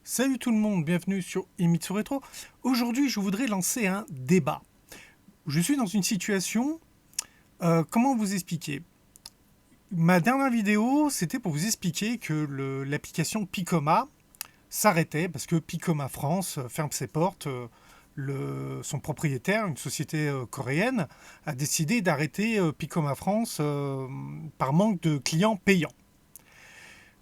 Salut tout le monde, bienvenue sur Imitsu Retro. Aujourd'hui, je voudrais lancer un débat. Je suis dans une situation, comment vous expliquer? Ma dernière vidéo, c'était pour vous expliquer que l'application Picoma s'arrêtait parce que Picoma France ferme ses portes. Son propriétaire, une société coréenne, a décidé d'arrêter Picoma France par manque de clients payants.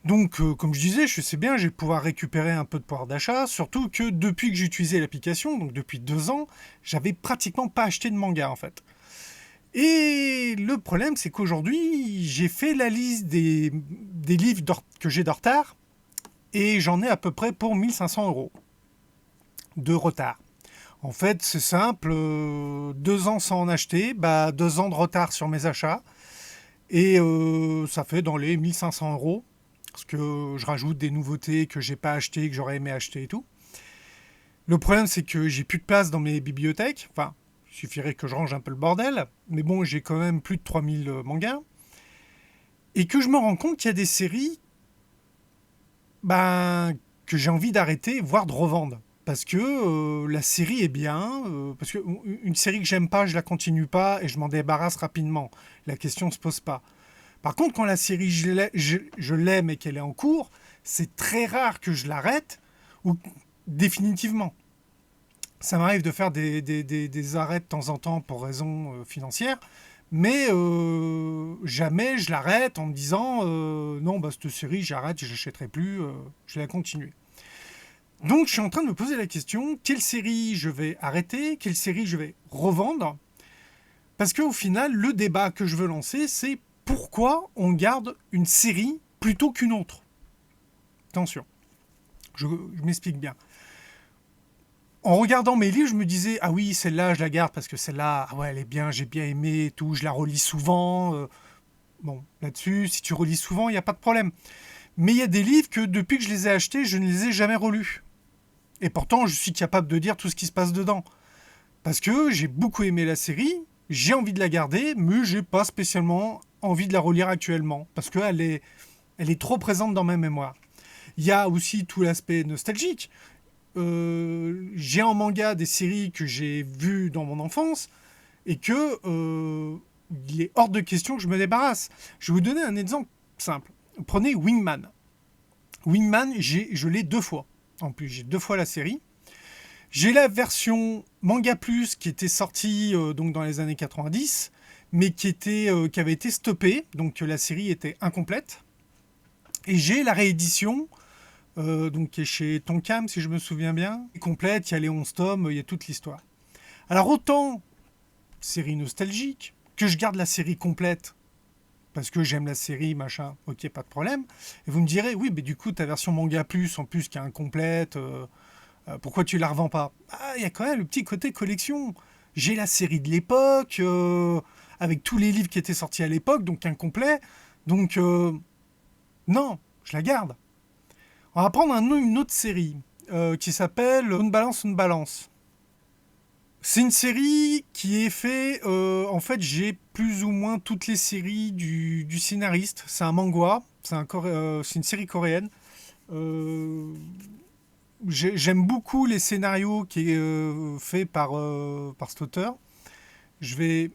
Donc, comme je disais, je sais bien, je vais pouvoir récupérer un peu de pouvoir d'achat, surtout que depuis que j'utilisais l'application, donc depuis 2 ans, j'avais pratiquement pas acheté de manga en fait. Et le problème, c'est qu'aujourd'hui, j'ai fait la liste des livres que j'ai de retard, et j'en ai à peu près pour 1500 € de retard. En fait, c'est simple, 2 ans sans en acheter, 2 ans de retard sur mes achats, et ça fait dans les 1500 €. Parce que je rajoute des nouveautés que j'ai pas achetées, que j'aurais aimé acheter et tout. Le problème, c'est que j'ai plus de place dans mes bibliothèques. Enfin, il suffirait que je range un peu le bordel. Mais bon, j'ai quand même plus de 3000 mangas. Et que je me rends compte qu'il y a des séries que j'ai envie d'arrêter, voire de revendre. Parce que la série est bien. Parce qu'une série que j'aime pas, je la continue pas et je m'en débarrasse rapidement. La question se pose pas. Par contre, quand la série, je l'aime et qu'elle est en cours, c'est très rare que je l'arrête ou définitivement. Ça m'arrive de faire des arrêts de temps en temps pour raisons financières, mais jamais je l'arrête en me disant non, cette série, j'arrête, je n'achèterai plus, je vais la continuer. Donc, je suis en train de me poser la question, quelle série je vais arrêter, quelle série je vais revendre. Parce qu'au final, le débat que je veux lancer, c'est pourquoi on garde une série plutôt qu'une autre. Attention, je m'explique bien. En regardant mes livres, je me disais, ah oui, celle-là, je la garde parce que celle-là, ah ouais, elle est bien, j'ai bien aimé et tout, je la relis souvent. Bon, là-dessus, si tu relis souvent, il n'y a pas de problème. Mais il y a des livres que depuis que je les ai achetés, je ne les ai jamais relus. Et pourtant, je suis capable de dire tout ce qui se passe dedans. Parce que j'ai beaucoup aimé la série, j'ai envie de la garder, mais j'ai pas spécialement envie de la relire actuellement. Parce qu'elle est trop présente dans ma mémoire. Il y a aussi tout l'aspect nostalgique. J'ai en manga des séries que j'ai vues dans mon enfance et que il est hors de question que je me débarrasse. Je vais vous donner un exemple simple. Prenez Wingman. Wingman, je l'ai 2 fois. En plus, j'ai 2 fois la série. J'ai la version Manga Plus qui était sortie donc dans les années 90, mais qui avait été stoppée, donc la série était incomplète. Et j'ai la réédition, donc qui est chez Tonkam, si je me souviens bien, complète, il y a les 11 tomes, il y a toute l'histoire. Alors autant, série nostalgique, que je garde la série complète, parce que j'aime la série, machin, ok, pas de problème. Et vous me direz, oui, mais du coup, ta version Manga Plus, en plus, qui est incomplète, pourquoi tu la revends pas? Il y a quand même le petit côté collection. J'ai la série de l'époque, avec tous les livres qui étaient sortis à l'époque, donc incomplet. Donc, non, je la garde. On va prendre une autre série qui s'appelle Une balance, une balance. C'est une série qui est faite. En fait, j'ai plus ou moins toutes les séries du scénariste. C'est un manga, c'est une série coréenne. Euh, J'aime beaucoup les scénarios qui est fait par cet auteur. Je vais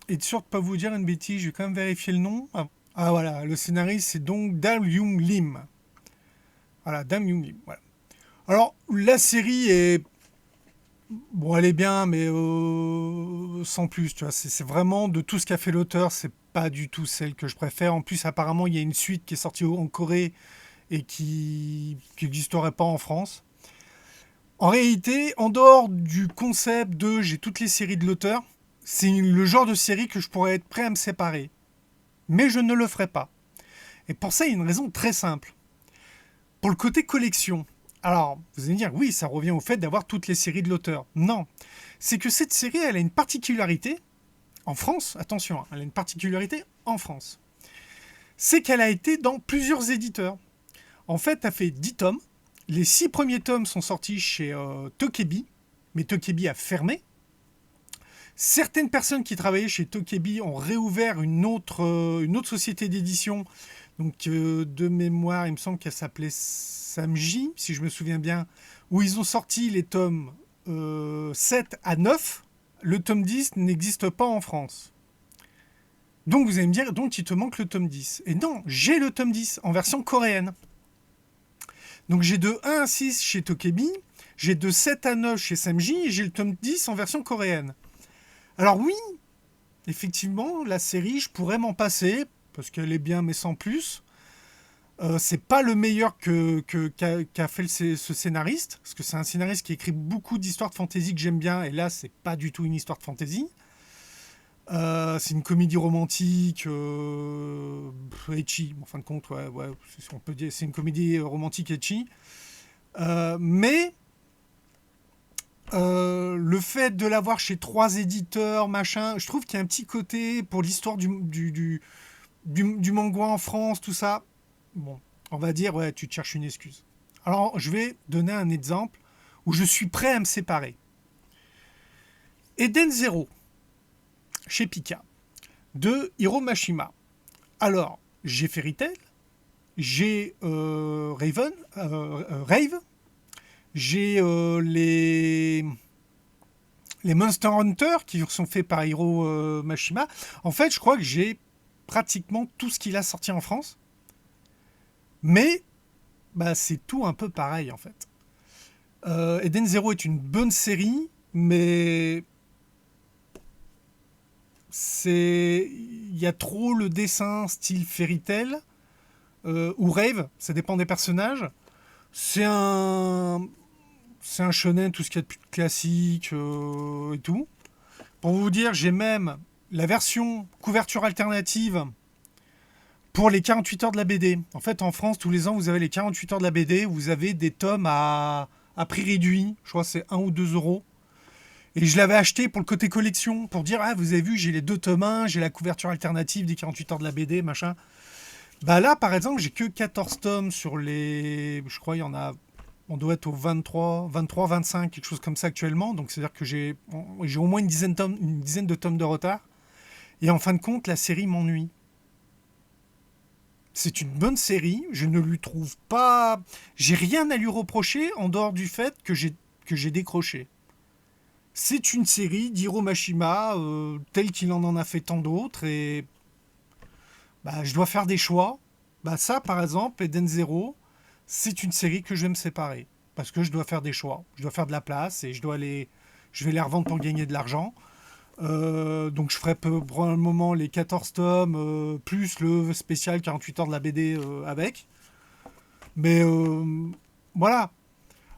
être sûr de ne pas vous dire une bêtise, je vais quand même vérifier le nom. Voilà, le scénariste c'est donc Dam Young Lim. Voilà, Dam Young Lim. Voilà. Alors, la série est. Bon, elle est bien, mais sans plus, tu vois. C'est vraiment de tout ce qu'a fait l'auteur, c'est pas du tout celle que je préfère. En plus, apparemment, il y a une suite qui est sortie en Corée et qui n'existerait pas en France. En réalité, en dehors du concept de j'ai toutes les séries de l'auteur, c'est le genre de série que je pourrais être prêt à me séparer. Mais je ne le ferai pas. Et pour ça, il y a une raison très simple. Pour le côté collection. Alors, vous allez me dire, oui, ça revient au fait d'avoir toutes les séries de l'auteur. Non. C'est que cette série, elle a une particularité, en France, attention, elle a une particularité en France. C'est qu'elle a été dans plusieurs éditeurs. En fait, elle a fait 10 tomes. Les 6 premiers tomes sont sortis chez Tokebi, mais Tokebi a fermé. Certaines personnes qui travaillaient chez Tokebi ont réouvert une autre société d'édition, Donc, de mémoire, il me semble qu'elle s'appelait Samji, si je me souviens bien, où ils ont sorti les tomes 7 à 9. Le tome 10 n'existe pas en France. Donc, vous allez me dire, donc il te manque le tome 10. Et non, j'ai le tome 10 en version coréenne. Donc, j'ai de 1 à 6 chez Tokebi, j'ai de 7 à 9 chez Samji, et j'ai le tome 10 en version coréenne. Alors oui, effectivement, la série, je pourrais m'en passer, parce qu'elle est bien, mais sans plus. C'est pas le meilleur qu'a fait ce scénariste, parce que c'est un scénariste qui écrit beaucoup d'histoires de fantasy que j'aime bien, et là, c'est pas du tout une histoire de fantasy. C'est une comédie romantique, ecchi, en fin de compte, ouais, on peut dire, c'est une comédie romantique ecchi. Mais le fait de l'avoir chez 3 éditeurs, machin, je trouve qu'il y a un petit côté pour l'histoire du manga en France, tout ça. Bon, on va dire, ouais, tu te cherches une excuse. Alors, je vais donner un exemple où je suis prêt à me séparer. Eden Zero, chez Pika, de Hiro Mashima. Alors, j'ai Fairy Tail, j'ai Rave, j'ai les Monster Hunter qui sont faits par Hiro Mashima. En fait, je crois que j'ai pratiquement tout ce qu'il a sorti en France. Mais bah, c'est tout un peu pareil en fait. Eden Zero est une bonne série, mais il y a trop le dessin style Fairy Tail ou Rave, ça dépend des personnages. C'est un shonen, tout ce qu'il y a de plus classique et tout. Pour vous dire, j'ai même la version couverture alternative pour les 48 heures de la BD. En fait, en France, tous les ans, vous avez les 48 heures de la BD. Vous avez des tomes à prix réduit. Je crois que c'est 1 ou 2 euros. Et je l'avais acheté pour le côté collection. Pour dire, ah, vous avez vu, j'ai les 2 tomes 1, j'ai la couverture alternative des 48 heures de la BD, machin. Bah là, par exemple, j'ai que 14 tomes sur les... Je crois il y en a... On doit être au 23, 25, quelque chose comme ça actuellement. Donc, c'est-à-dire que j'ai au moins une dizaine de tomes de retard. Et en fin de compte, la série m'ennuie. C'est une bonne série. Je ne lui trouve pas... J'ai rien à lui reprocher en dehors du fait que j'ai décroché. C'est une série d'Hiro Mashima, telle qu'il en a fait tant d'autres. Et bah, je dois faire des choix. Bah, ça, par exemple, Eden Zero, c'est une série que je vais me séparer. Parce que je dois faire des choix. Je dois faire de la place et je vais les revendre pour gagner de l'argent. Donc je ferai pour un moment les 14 tomes, plus le spécial 48 heures de la BD avec. Mais voilà.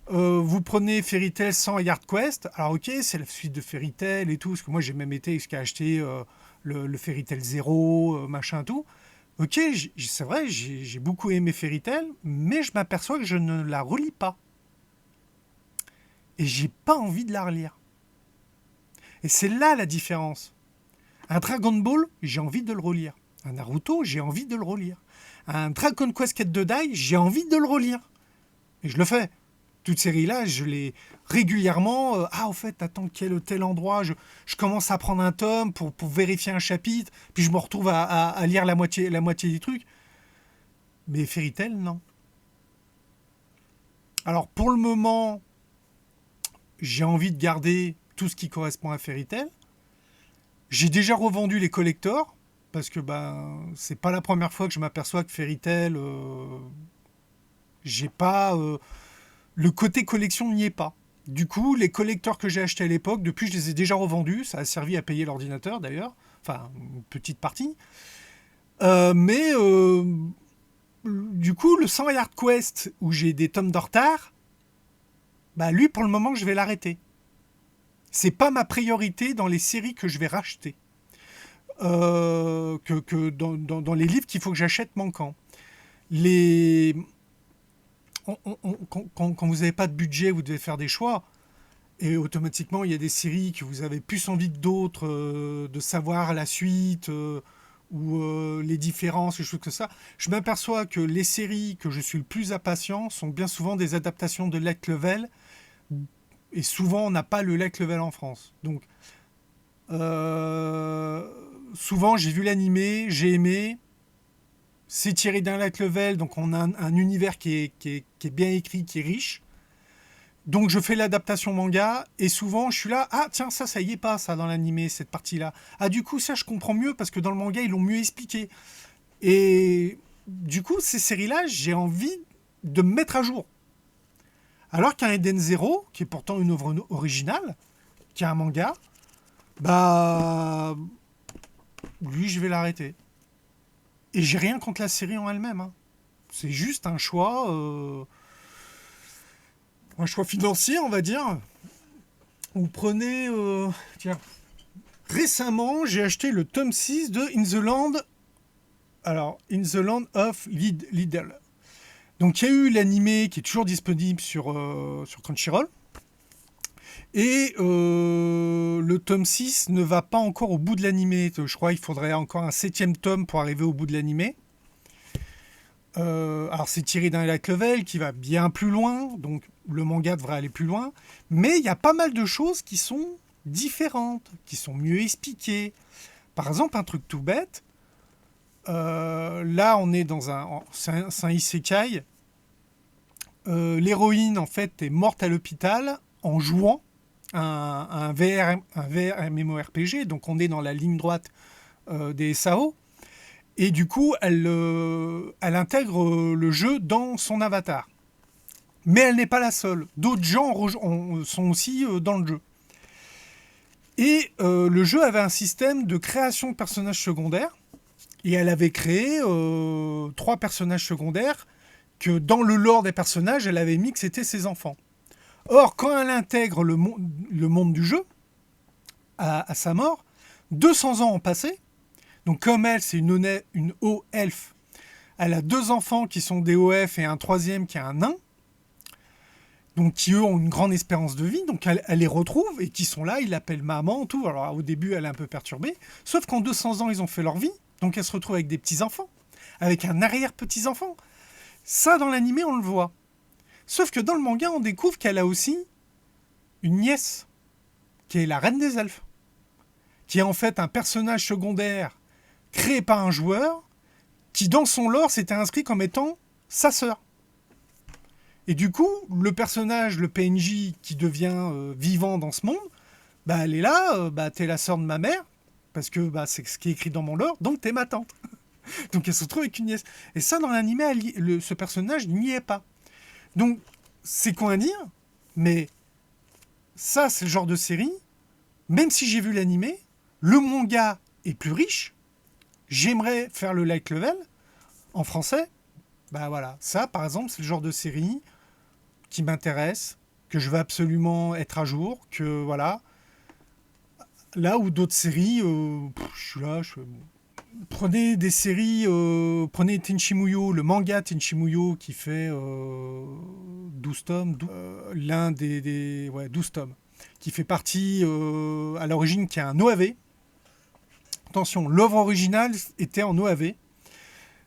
Vous prenez Fairy Tail sans Yard Quest. Alors ok, c'est la suite de Fairy Tail et tout. Parce que moi j'ai même été jusqu'à acheter le Fairy Tail 0, machin tout. Ok, c'est vrai, j'ai beaucoup aimé Fairy Tail, mais je m'aperçois que je ne la relis pas. Et j'ai pas envie de la relire. Et c'est là la différence. Un Dragon Ball, j'ai envie de le relire. Un Naruto, j'ai envie de le relire. Un Dragon Quest Quête de Dai, j'ai envie de le relire. Et je le fais. Toute série-là, je les régulièrement. Au fait, attends, quel tel endroit, je commence à prendre un tome pour vérifier un chapitre, puis je me retrouve à lire la moitié des trucs. Mais Fairy Tail, non. Alors, pour le moment, j'ai envie de garder tout ce qui correspond à Fairy Tail. J'ai déjà revendu les collectors, parce que c'est pas la première fois que je m'aperçois que Fairy Tail, j'ai pas... le côté collection n'y est pas. Du coup, les collecteurs que j'ai achetés à l'époque, depuis je les ai déjà revendus, ça a servi à payer l'ordinateur d'ailleurs, enfin une petite partie. Mais du coup, le 100 Yard Quest, où j'ai des tomes de retard, lui pour le moment je vais l'arrêter. C'est pas ma priorité dans les séries que je vais racheter. Que dans les livres qu'il faut que j'achète manquants. Quand vous n'avez pas de budget, vous devez faire des choix. Et automatiquement, il y a des séries que vous avez plus envie que d'autres, de savoir la suite, ou les différences, des choses comme ça. Je m'aperçois que les séries que je suis le plus impatient sont bien souvent des adaptations de Light Level. Et souvent, on n'a pas le Light Level en France. Donc, souvent, j'ai vu l'animé, j'ai aimé. c'est tiré d'un light level, donc on a un univers qui est bien écrit, qui est riche. Donc je fais l'adaptation manga, et souvent je suis là, ah tiens, ça y est pas, ça, dans l'animé, cette partie-là. Ah, du coup, ça, je comprends mieux, parce que dans le manga, ils l'ont mieux expliqué. Et du coup, ces séries-là, j'ai envie de me mettre à jour. Alors qu'un Eden Zero, qui est pourtant une œuvre originale, qui est un manga, bah, lui, je vais l'arrêter. Et j'ai rien contre la série en elle-même, hein. C'est juste un choix financier, on va dire. Vous prenez, tiens, récemment, j'ai acheté le tome 6 de In the Land. Alors, In the Land of Lidl. Donc, il y a eu l'animé qui est toujours disponible sur Crunchyroll. Et le tome 6 ne va pas encore au bout de l'animé. Je crois qu'il faudrait encore un 7e tome pour arriver au bout de l'animé. Alors, c'est tiré d'un light level qui va bien plus loin. Donc, le manga devrait aller plus loin. Mais il y a pas mal de choses qui sont différentes, qui sont mieux expliquées. Par exemple, un truc tout bête. Là, on est dans c'est un isekai. L'héroïne, en fait, est morte à l'hôpital en jouant un VR MMORPG. Donc, on est dans la ligne droite des SAO. Et du coup, elle intègre le jeu dans son avatar. Mais elle n'est pas la seule. D'autres gens sont aussi dans le jeu. Et le jeu avait un système de création de personnages secondaires. Et elle avait créé 3 personnages secondaires que dans le lore des personnages, elle avait mis que c'était ses enfants. Or, quand elle intègre le monde du jeu, à sa mort, 200 ans ont passé. Donc comme elle, c'est une haut-elfe, elle a 2 enfants qui sont des hauts-elfes et un 3e qui est un nain. Donc qui, eux, ont une grande espérance de vie. Donc elle les retrouve et qui sont là, ils l'appellent maman, tout. Alors au début, elle est un peu perturbée. Sauf qu'en 200 ans, ils ont fait leur vie. Donc elle se retrouve avec des petits-enfants, avec un arrière-petit-enfant. Ça, dans l'animé, on le voit. Sauf que dans le manga, on découvre qu'elle a aussi une nièce, qui est la reine des elfes, qui est en fait un personnage secondaire créé par un joueur, qui dans son lore s'était inscrit comme étant sa sœur. Et du coup, le personnage, le PNJ qui devient vivant dans ce monde, bah elle est là, t'es la sœur de ma mère, parce que c'est ce qui est écrit dans mon lore, donc t'es ma tante. Donc elle se retrouve avec une nièce. Et ça, dans l'animé, ce personnage n'y est pas. Donc, c'est quoi à dire, mais ça, c'est le genre de série, même si j'ai vu l'animé, le manga est plus riche, j'aimerais faire le light level en français, bah voilà, ça, par exemple, c'est le genre de série qui m'intéresse, que je veux absolument être à jour, que voilà, là où d'autres séries, je suis là, prenez des séries, prenez Tenchi Muyo, le manga Tenchi Muyo qui fait 12 tomes, l'un des 12 tomes, qui fait partie à l'origine, qui est un OAV. Attention, l'œuvre originale était en OAV.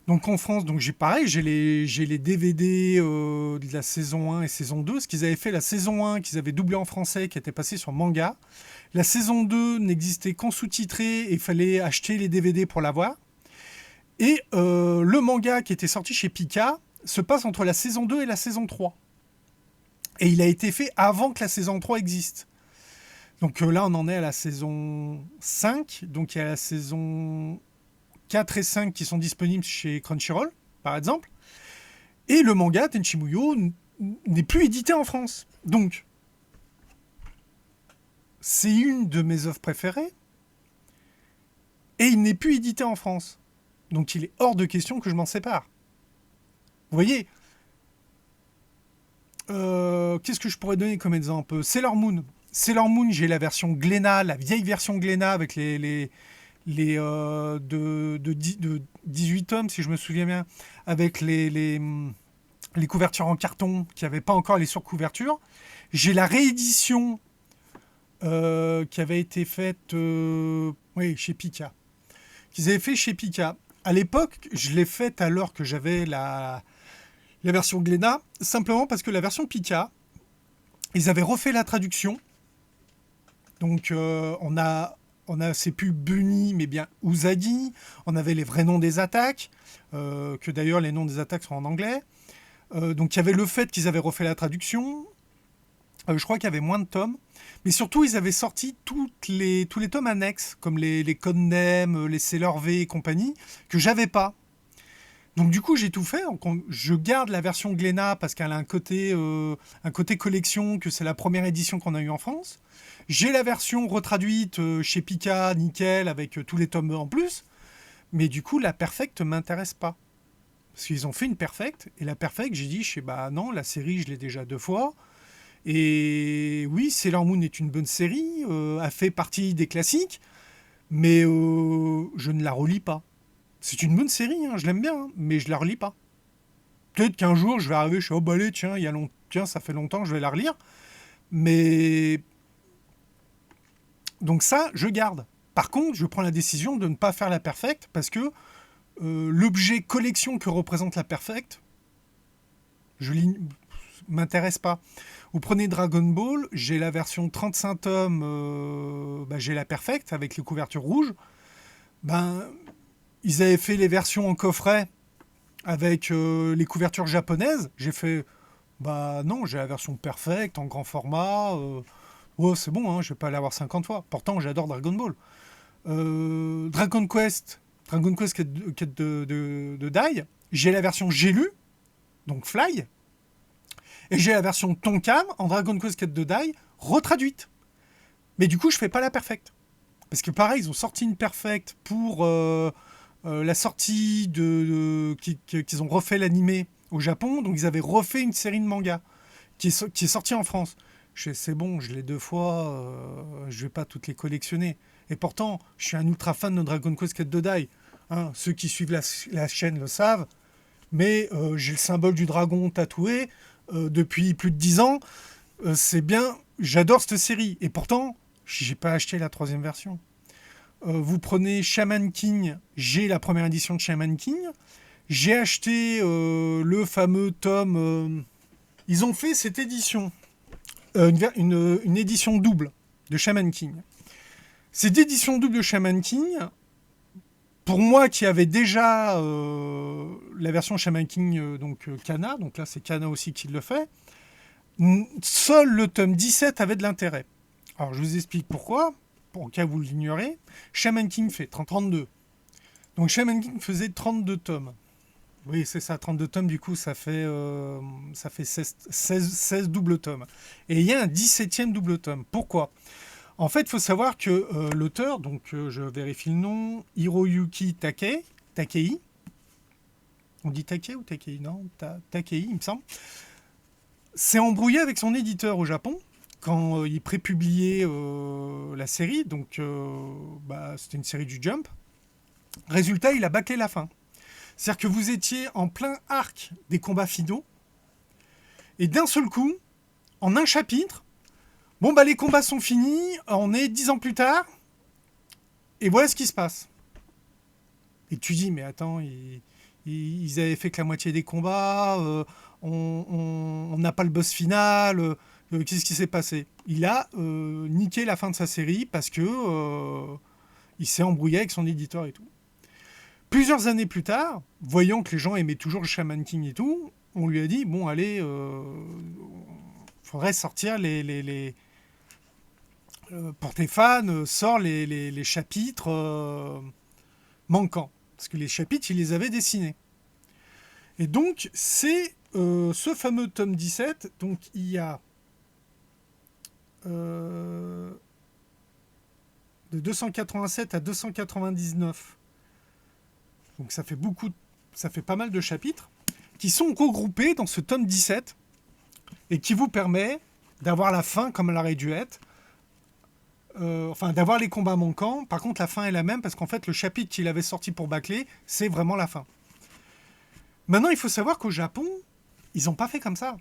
Donc en France, donc j'ai les DVD de la saison 1 et saison 2. Ce qu'ils avaient fait, la saison 1, qu'ils avaient doublé en français, qui était passée sur manga. La saison 2 n'existait qu'en sous-titré et il fallait acheter les DVD pour l'avoir. Et le manga qui était sorti chez Pika se passe entre la saison 2 et la saison 3. Et il a été fait avant que la saison 3 existe. Donc là, on en est à la saison 5. Donc il y a la saison 4 et 5 qui sont disponibles chez Crunchyroll, par exemple. Et le manga Tenchi Muyo n'est plus édité en France. Donc, c'est une de mes œuvres préférées. Et il n'est plus édité en France. Donc il est hors de question que je m'en sépare. Vous voyez, qu'est-ce que je pourrais donner comme exemple ? Sailor Moon. Sailor Moon, j'ai la version Glénat, la vieille version Glénat avec les 18 tomes, si je me souviens bien, avec les couvertures en carton, qui n'avaient pas encore les surcouvertures. J'ai la réédition qui avait été faite chez Pika. Qu'ils avaient fait chez Pika. À l'époque, je l'ai faite alors que j'avais la version Glénat, simplement parce que la version Pika, ils avaient refait la traduction. Donc on a c'est plus Bunny, mais bien Usagi. On avait les vrais noms des attaques, que d'ailleurs les noms des attaques sont en anglais. Donc il y avait le fait qu'ils avaient refait la traduction. Je crois qu'il y avait moins de tomes. Mais surtout, ils avaient sorti tous les tomes annexes, comme les Codenames, les Sailor V et compagnie, que j'avais pas. Donc du coup, j'ai tout fait. Je garde la version Glénat parce qu'elle a un côté collection, que c'est la première édition qu'on a eue en France. J'ai la version retraduite chez Pika, nickel, avec tous les tomes en plus. Mais du coup, la Perfect m'intéresse pas. Parce qu'ils ont fait une Perfect, et la Perfect, j'ai dit, bah non, la série, je l'ai déjà 2 fois. Et oui, Sailor Moon est une bonne série, a fait partie des classiques, mais je ne la relis pas. C'est une bonne série, hein, je l'aime bien, hein, mais je la relis pas. Peut-être qu'un jour, je vais arriver, je suis oh bah allez, tiens, ça fait longtemps, je vais la relire. Mais donc ça, je garde. Par contre, je prends la décision de ne pas faire la Perfect parce que l'objet collection que représente la Perfect, je m'intéresse pas. Vous prenez Dragon Ball, j'ai la version 35 tomes, j'ai la Perfect avec les couvertures rouges. Ils avaient fait les versions en coffret avec les couvertures japonaises. J'ai fait, bah non, j'ai la version Perfect en grand format. Ouais, c'est bon, hein, je vais pas l'avoir 50 fois. Pourtant, j'adore Dragon Ball. Dragon Quest quête de Dai, j'ai la version J'ai lu, donc Fly, et j'ai la version Tonkam en Dragon Quest quête de Dai, retraduite. Mais du coup, je fais pas la Perfect. Parce que pareil, ils ont sorti une Perfect pour la sortie qu'ils ont refait l'animé au Japon, donc ils avaient refait une série de manga qui est sortie en France. C'est bon, je l'ai 2 fois, je vais pas toutes les collectionner. Et pourtant, je suis un ultra fan de Dragon Quest Quête de Dai. Hein, ceux qui suivent la chaîne le savent. Mais j'ai le symbole du dragon tatoué depuis plus de 10 ans. C'est bien, j'adore cette série. Et pourtant, j'ai pas acheté la 3e version. Vous prenez Shaman King, j'ai la première édition de Shaman King. J'ai acheté le fameux tome. Ils ont fait cette édition, une édition double de Shaman King. Cette édition double de Shaman King, pour moi qui avait déjà la version Shaman King, Kana, donc là c'est Kana aussi qui le fait, seul le tome 17 avait de l'intérêt. Alors je vous explique pourquoi, pour cas où vous l'ignorez. Shaman King fait 32. Donc Shaman King faisait 32 tomes. Oui, c'est ça, 32 tomes, du coup, ça fait 16 doubles tomes. Et il y a un 17e double tome. Pourquoi ? En fait, il faut savoir que l'auteur, donc je vérifie le nom, Hiroyuki Takei, on dit Takei ou Takei ? Non, Takei, il me semble, s'est embrouillé avec son éditeur au Japon quand il prépubliait la série. Donc, c'était une série du Jump. Résultat, il a bâclé la fin. C'est-à-dire que vous étiez en plein arc des combats finaux, et d'un seul coup, en un chapitre, les combats sont finis, on est 10 ans plus tard, et voilà ce qui se passe. Et tu dis, mais attends, ils avaient fait que la moitié des combats, on n'a pas le boss final, qu'est-ce qui s'est passé ? Il a niqué la fin de sa série parce que il s'est embrouillé avec son éditeur et tout. Plusieurs années plus tard, voyant que les gens aimaient toujours le Shaman King et tout, on lui a dit, bon allez, faudrait sortir pour tes fans, sors les chapitres manquants. Parce que les chapitres, il les avait dessinés. Et donc, c'est ce fameux tome 17. Donc, il y a de 287 à 299. Donc, ça fait pas mal de chapitres qui sont regroupés dans ce tome 17 et qui vous permet d'avoir la fin comme elle aurait dû être. D'avoir les combats manquants. Par contre, la fin est la même parce qu'en fait, le chapitre qu'il avait sorti pour bâcler, c'est vraiment la fin. Maintenant, il faut savoir qu'au Japon, ils n'ont pas fait comme ça.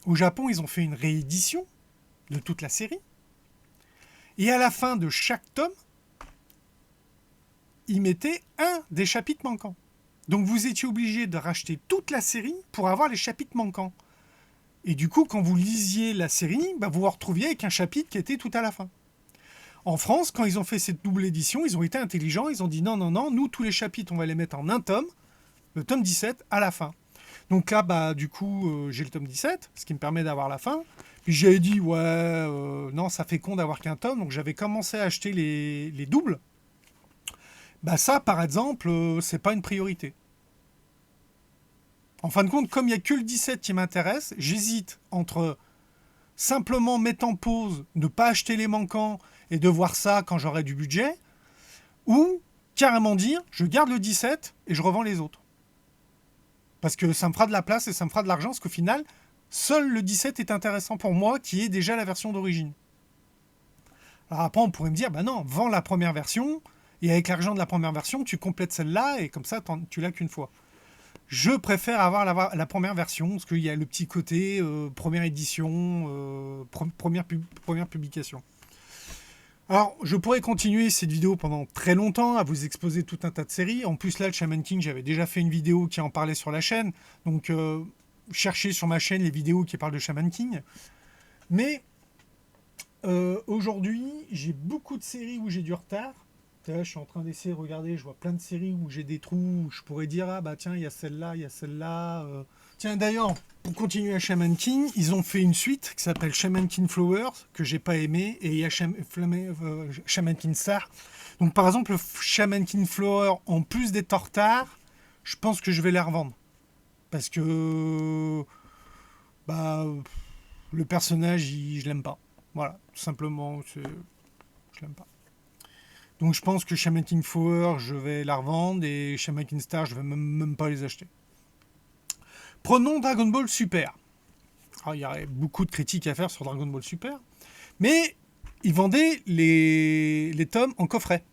Au Japon, ils ont fait une réédition de toute la série. Et à la fin de chaque tome, ils mettaient un des chapitres manquants. Donc, vous étiez obligé de racheter toute la série pour avoir les chapitres manquants. Et du coup, quand vous lisiez la série, vous vous retrouviez avec un chapitre qui était tout à la fin. En France, quand ils ont fait cette double édition, ils ont été intelligents, ils ont dit non, non, non, nous, tous les chapitres, on va les mettre en un tome, le tome 17 à la fin. Donc là, bah, du coup, j'ai le tome 17, ce qui me permet d'avoir la fin. Puis j'avais dit, ouais, non, ça fait con d'avoir qu'un tome, donc j'avais commencé à acheter les doubles. Bah ça, par exemple, c'est pas une priorité. En fin de compte, comme il n'y a que le 17 qui m'intéresse, j'hésite entre simplement mettre en pause, ne pas acheter les manquants et de voir ça quand j'aurai du budget, ou carrément dire, je garde le 17 et je revends les autres. Parce que ça me fera de la place et ça me fera de l'argent, parce qu'au final, seul le 17 est intéressant pour moi, qui est déjà la version d'origine. Alors après, on pourrait me dire, bah non, vends la première version, et avec l'argent de la première version, tu complètes celle-là, et comme ça, tu l'as qu'une fois. Je préfère avoir la première version, parce qu'il y a le petit côté première édition, première publication. Alors, je pourrais continuer cette vidéo pendant très longtemps, à vous exposer tout un tas de séries. En plus, là, le Shaman King, j'avais déjà fait une vidéo qui en parlait sur la chaîne. Donc, cherchez sur ma chaîne les vidéos qui parlent de Shaman King. Mais, aujourd'hui, j'ai beaucoup de séries où j'ai du retard. Là, je suis en train d'essayer de regarder, je vois plein de séries où j'ai des trous, où je pourrais dire, ah bah tiens, il y a celle-là, il y a celle-là. Tiens, d'ailleurs, pour continuer à Shaman King, ils ont fait une suite qui s'appelle Shaman King Flowers, que j'ai pas aimé, et il y a Shaman King Star. Donc par exemple, le Shaman King Flower, en plus d'être en retard, je pense que je vais les revendre. Parce que bah, le personnage, je l'aime pas. Voilà, tout simplement, je l'aime pas. Donc je pense que Shaman King Flower, je vais la revendre, et Shaman King Star, je vais même pas les acheter. Prenons Dragon Ball Super. Alors, il y aurait beaucoup de critiques à faire sur Dragon Ball Super, mais ils vendaient les tomes en coffret.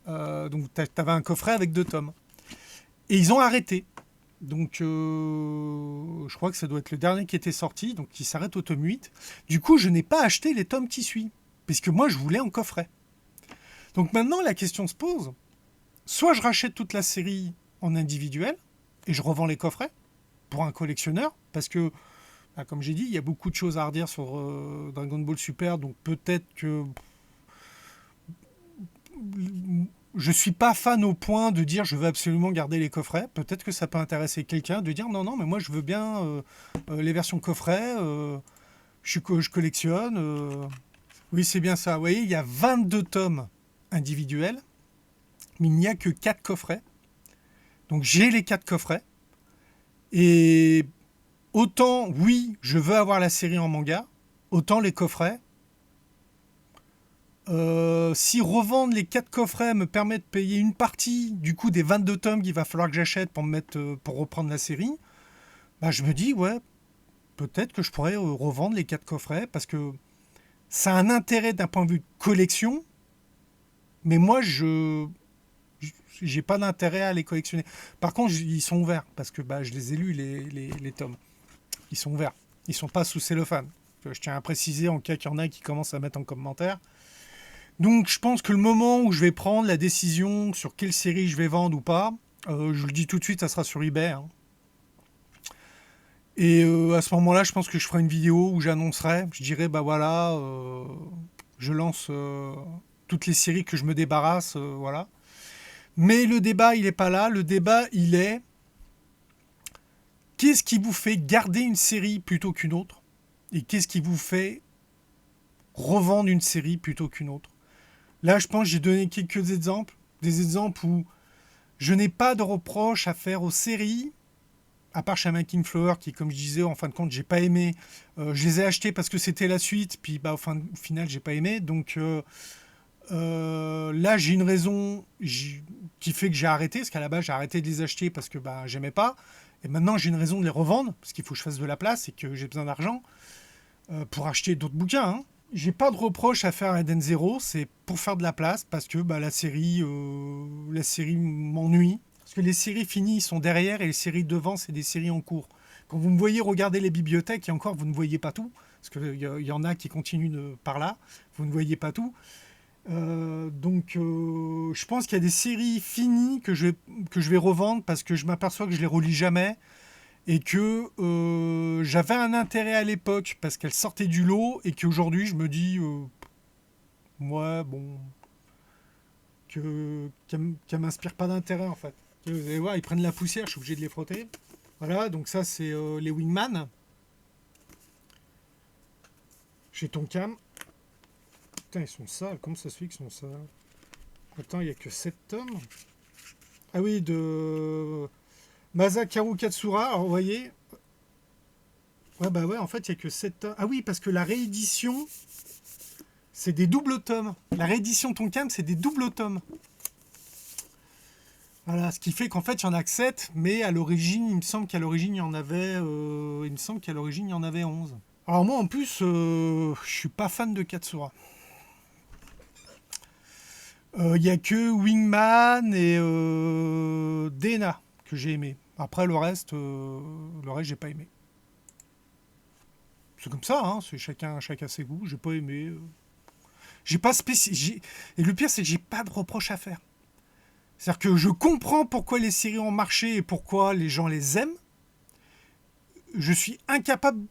Donc tu avais un coffret avec 2 tomes. Et ils ont arrêté. Donc je crois que ça doit être le dernier qui était sorti, donc qui s'arrête au tome 8. Du coup, je n'ai pas acheté les tomes qui suivent, puisque moi je voulais en coffret. Donc maintenant, la question se pose, soit je rachète toute la série en individuel, et je revends les coffrets pour un collectionneur, parce que, bah, comme j'ai dit, il y a beaucoup de choses à redire sur Dragon Ball Super, donc peut-être que je suis pas fan au point de dire je veux absolument garder les coffrets. Peut-être que ça peut intéresser quelqu'un de dire non, non, mais moi je veux bien les versions coffrets, je collectionne. Oui, c'est bien ça. Vous voyez, il y a 22 tomes individuels, mais il n'y a que 4 coffrets. Donc j'ai les 4 coffrets. Et autant, oui, je veux avoir la série en manga, autant les coffrets. Si revendre les 4 coffrets me permet de payer une partie du coup des 22 tomes qu'il va falloir que j'achète pour pour reprendre la série, bah je me dis ouais, peut-être que je pourrais revendre les 4 coffrets parce que ça a un intérêt d'un point de vue de collection, mais moi je j'ai pas d'intérêt à les collectionner. Par contre, ils sont ouverts parce que bah, je les ai lus les tomes. Ils sont ouverts. Ils sont pas sous cellophane. Je tiens à préciser en cas qu'il y en a qui commencent à mettre en commentaire. Donc je pense que le moment où je vais prendre la décision sur quelle série je vais vendre ou pas, je le dis tout de suite, ça sera sur eBay. Hein. Et à ce moment-là, je pense que je ferai une vidéo où j'annoncerai, je dirai, bah voilà, je lance toutes les séries que je me débarrasse, voilà. Mais le débat, il n'est pas là. Le débat, il est, qu'est-ce qui vous fait garder une série plutôt qu'une autre? Et qu'est-ce qui vous fait revendre une série plutôt qu'une autre? Là, je pense que j'ai donné quelques exemples. Des exemples où je n'ai pas de reproche à faire aux séries, à part Shaman King Flower, qui, comme je disais, en fin de compte, j'ai pas aimé. Je les ai achetés parce que c'était la suite, puis bah, au final, j'ai pas aimé. Donc là, j'ai une raison qui fait que j'ai arrêté, parce qu'à la base, j'ai arrêté de les acheter parce que bah, j'aimais pas. Et maintenant, j'ai une raison de les revendre, parce qu'il faut que je fasse de la place et que j'ai besoin d'argent pour acheter d'autres bouquins. Hein. J'ai pas de reproche à faire à Eden Zero, c'est pour faire de la place, parce que bah, la série m'ennuie. Parce que les séries finies sont derrière et les séries devant, c'est des séries en cours. Quand vous me voyez regarder les bibliothèques, et encore, vous ne voyez pas tout, parce qu'il y en a qui continuent par là, vous ne voyez pas tout. Donc, je pense qu'il y a des séries finies que je vais revendre parce que je m'aperçois que je les relis jamais et que j'avais un intérêt à l'époque parce qu'elles sortaient du lot et qu'aujourd'hui je me dis moi, bon, qu'elle m'inspire pas d'intérêt en fait. Vous allez voir, ils prennent la poussière, je suis obligé de les frotter. Voilà, donc ça c'est les Wingman. Chez Tonkam. Putain, ils sont sales, comment ça se fait qu'ils sont sales? Attends, il n'y a que 7 tomes. Ah oui, de Masakaru Katsura, alors vous voyez. Ouais, bah ouais, en fait, il n'y a que 7 tomes. Ah oui, parce que la réédition, c'est des doubles tomes. La réédition Tonkam, c'est des doubles tomes. Voilà, ce qui fait qu'en fait, il y en a que 7, mais à l'origine, il me semble qu'à l'origine, il y en avait, il me semble qu'à l'origine, il y en avait 11. Alors moi, en plus, je suis pas fan de Katsura. Il n'y a que Wingman et Dena que j'ai aimé. Après, le reste, j'ai pas aimé. C'est comme ça, hein, c'est chacun ses goûts. J'ai pas aimé. J'ai pas spécial. Et le pire, c'est que j'ai pas de reproche à faire. C'est-à-dire que je comprends pourquoi les séries ont marché et pourquoi les gens les aiment. Je suis incapable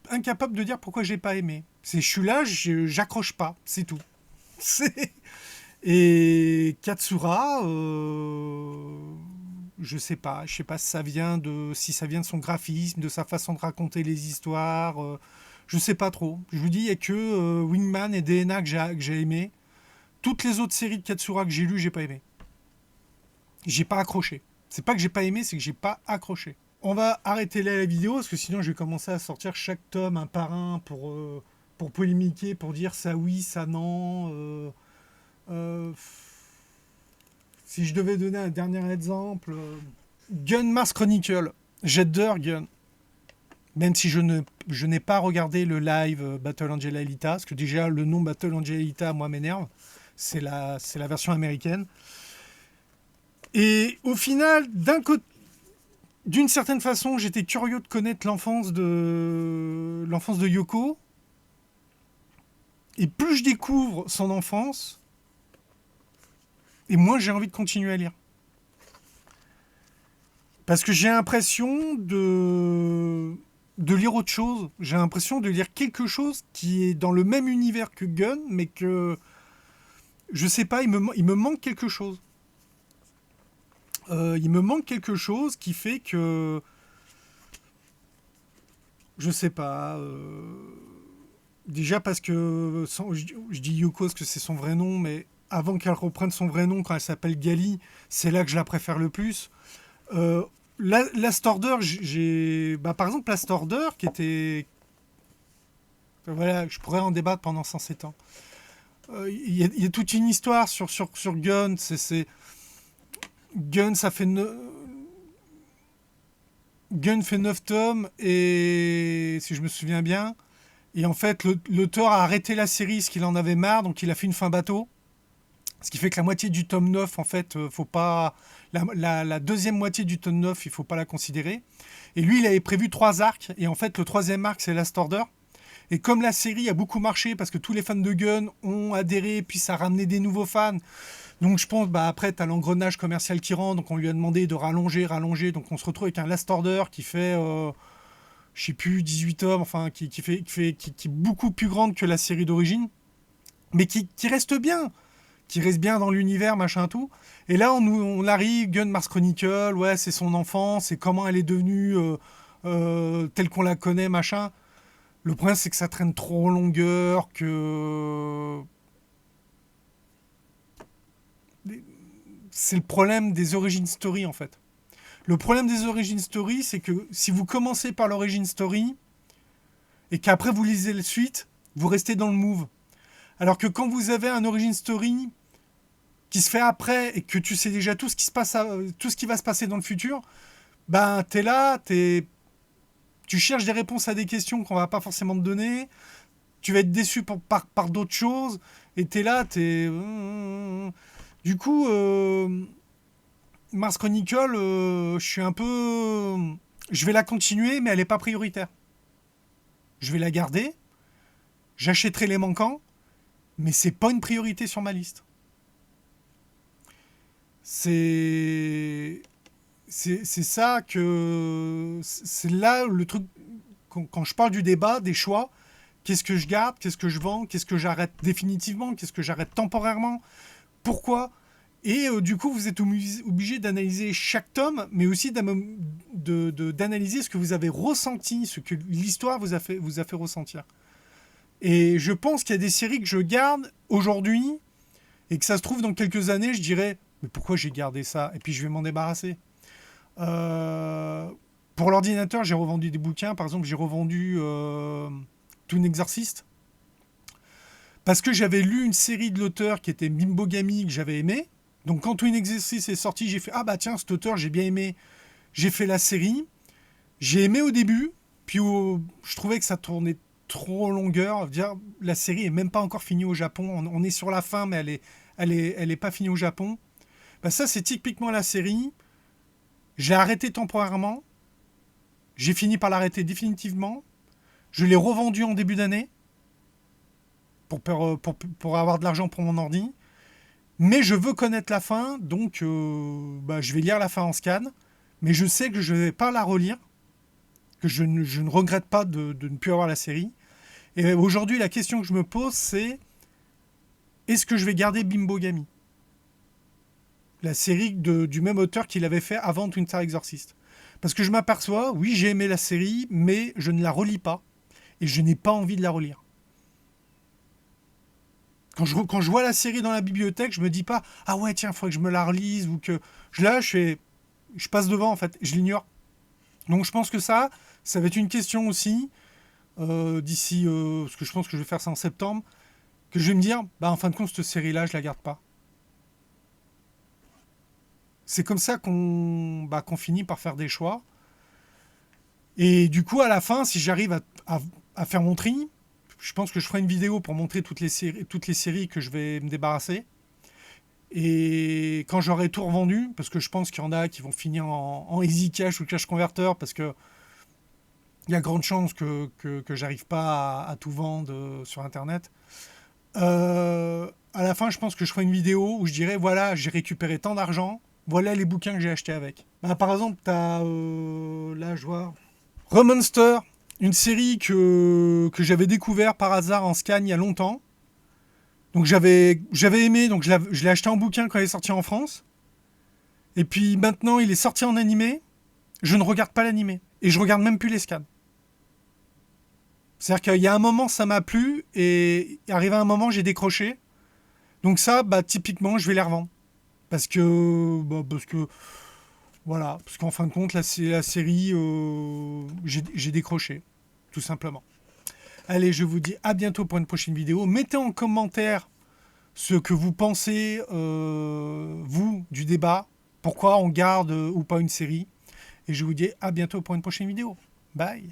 de dire pourquoi j'ai pas aimé. Je suis là, j'accroche pas, c'est tout. C'est... Et Katsura, je sais pas si ça vient de son graphisme, de sa façon de raconter les histoires, je sais pas trop. Je vous dis, il y a que Wingman et DNA que j'ai aimé. Toutes les autres séries de Katsura que j'ai lues, j'ai pas aimé. J'ai pas accroché. C'est pas que j'ai pas aimé, c'est que j'ai pas accroché. On va arrêter là la vidéo parce que sinon je vais commencer à sortir chaque tome un par un pour polémiquer, pour dire ça oui, ça non. Euh, Si je devais donner un dernier exemple, Gun Mars Chronicle, j'adore Gun. Même si je n'ai pas regardé le live Battle Angel Alita, parce que déjà le nom Battle Angel Alita, moi, m'énerve. C'est la version américaine. Et au final, d'une certaine façon, j'étais curieux de connaître l'enfance de Yoko. Et plus je découvre son enfance, et moins j'ai envie de continuer à lire. Parce que j'ai l'impression de lire autre chose. J'ai l'impression de lire quelque chose qui est dans le même univers que Gun, mais que, je sais pas, il me manque quelque chose. Il me manque quelque chose qui fait que, je sais pas, déjà parce que, je dis Yoko parce que c'est son vrai nom, mais avant qu'elle reprenne son vrai nom, quand elle s'appelle Gali, c'est là que je la préfère le plus. Euh, Last Order, par exemple, Last Order, qui était... Voilà, je pourrais en débattre pendant 107 ans. Il y a toute une histoire sur Gun. Gun, Gun fait 9 tomes, et si je me souviens bien. Et en fait, l'auteur a arrêté la série parce qu'il en avait marre, donc il a fait une fin bateau. Ce qui fait que la moitié du tome 9, en fait, faut pas. La deuxième moitié du tome 9, il faut pas la considérer. Et lui, il avait prévu 3 arcs. Et en fait, le troisième arc, c'est Last Order. Et comme la série a beaucoup marché, parce que tous les fans de Gun ont adhéré, puis ça a ramené des nouveaux fans. Donc je pense, après, tu as l'engrenage commercial qui rentre. Donc on lui a demandé de rallonger. Donc on se retrouve avec un Last Order qui fait, je sais plus, 18 tomes, enfin, qui est beaucoup plus grande que la série d'origine. Mais qui reste bien. Qui reste bien dans l'univers, machin tout. Et là, on arrive, Gun Mars Chronicle, ouais, c'est son enfance, c'est comment elle est devenue telle qu'on la connaît, machin. Le problème, c'est que ça traîne trop en longueur, que... C'est le problème des origin story, en fait. Le problème des origin story, c'est que si vous commencez par l'origin story, et qu'après vous lisez la suite, vous restez dans le move. Alors que quand vous avez un origin story qui se fait après et que tu sais déjà tout ce qui va se passer dans le futur, ben t'es là, tu cherches des réponses à des questions qu'on va pas forcément te donner, tu vas être déçu par d'autres choses, et t'es là, Du coup, Mars Chronicle, je suis un peu... Je vais la continuer, mais elle n'est pas prioritaire. Je vais la garder, j'achèterai les manquants, mais c'est pas une priorité sur ma liste. C'est ça que... C'est là le truc, quand je parle du débat, des choix, Qu'est-ce que je garde? Qu'est-ce que je vends? Qu'est-ce que j'arrête définitivement? Qu'est-ce que j'arrête temporairement? Pourquoi? Et du coup, vous êtes obligé d'analyser chaque tome, mais aussi d'analyser ce que vous avez ressenti, ce que l'histoire vous a fait ressentir. Et je pense qu'il y a des séries que je garde aujourd'hui, et que ça se trouve dans quelques années, je dirais, mais pourquoi j'ai gardé ça? Et puis je vais m'en débarrasser. Pour l'ordinateur, j'ai revendu des bouquins. Par exemple, j'ai revendu Toon Exorcist. Parce que j'avais lu une série de l'auteur qui était Bimbogami, que j'avais aimé. Donc quand Toon Exorcist est sorti, j'ai fait ah bah tiens, cet auteur, j'ai bien aimé. J'ai fait la série. J'ai aimé au début, puis je trouvais que ça tournait trop en longueur. Dire, la série est même pas encore finie au Japon. On est sur la fin, mais elle est pas finie au Japon. Bah ça, c'est typiquement la série. J'ai arrêté temporairement. J'ai fini par l'arrêter définitivement. Je l'ai revendu en début d'année pour avoir de l'argent pour mon ordi. Mais je veux connaître la fin, donc je vais lire la fin en scan. Mais je sais que je ne vais pas la relire, que je ne regrette pas de ne plus avoir la série. Et aujourd'hui, la question que je me pose, c'est est-ce que je vais garder Bimbogami, la série du même auteur qu'il avait fait avant Twin Star Exorcist? Parce que je m'aperçois, oui, j'ai aimé la série, mais je ne la relis pas. Et je n'ai pas envie de la relire. Quand je vois la série dans la bibliothèque, je me dis pas ah ouais tiens, il faudrait que je me la relise ou que je passe devant en fait, je l'ignore. Donc je pense que ça va être une question aussi d'ici parce que je pense que je vais faire ça en septembre, que je vais me dire bah en fin de compte cette série là je la garde pas. C'est comme ça qu'on finit par faire des choix. Et du coup à la fin, si j'arrive à faire mon tri, je pense que je ferai une vidéo pour montrer toutes les séries que je vais me débarrasser. Et quand j'aurai tout revendu, parce que je pense qu'il y en a qui vont finir en easy cash ou cash converter, parce que il y a grande chance que j'arrive pas à tout vendre sur Internet. À la fin, je pense que je ferai une vidéo où je dirai voilà, j'ai récupéré tant d'argent, voilà les bouquins que j'ai achetés avec. Bah, par exemple, tu as là, je vois Remonster, une série que j'avais découvert par hasard en scan il y a longtemps. Donc j'avais aimé, donc je l'ai acheté en bouquin quand il est sorti en France. Et puis maintenant il est sorti en animé, je ne regarde pas l'animé. Et je regarde même plus les scans. C'est-à-dire qu'il y a un moment ça m'a plu, et arrivé à un moment j'ai décroché. Donc ça, typiquement, je vais les revendre. Parce que voilà, parce qu'en fin de compte, la série, j'ai décroché, tout simplement. Allez, je vous dis à bientôt pour une prochaine vidéo. Mettez en commentaire ce que vous pensez, vous, du débat. Pourquoi on garde ou pas une série. Et je vous dis à bientôt pour une prochaine vidéo. Bye.